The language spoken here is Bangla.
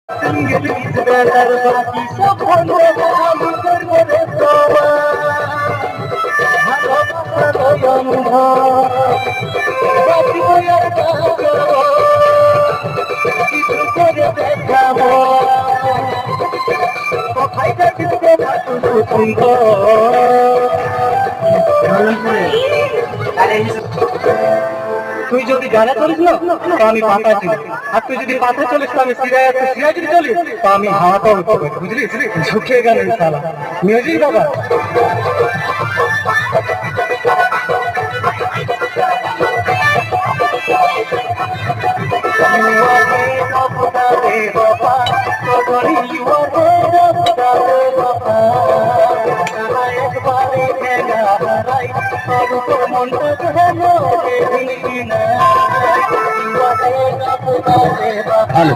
বেলার বাকি সব বন্ধ আমি করব রে ভালোবাসার অনুভব বাকি আর কিছু করে দেখাবো কোথায় দেখতে পাবো সুন্দর তুই যদি গানে চলিস না তো আমি পাতা চলি আর তুই যদি পাতা চলিস তো আমি সিরায় যদি চলিস তো আমি হাওয়াটা উঠতে পারি বুঝলি ঝুঁকিয়ে গেল শালা মিউজিক বাবা হ্যালো